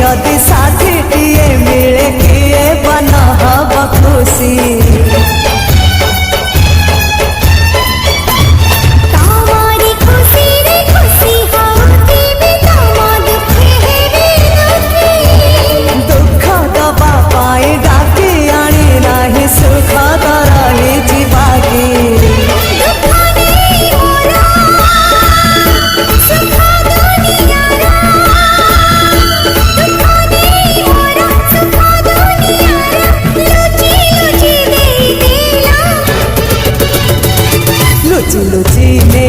जदि साथी किए मिले किए बना हब खुशी तुम्हारी खुशी रे खुशी होती भी तुम दुखी है रे दुख दबा पाए डाकी आनी नहीं सुख रही जीवागी लुची लुची ने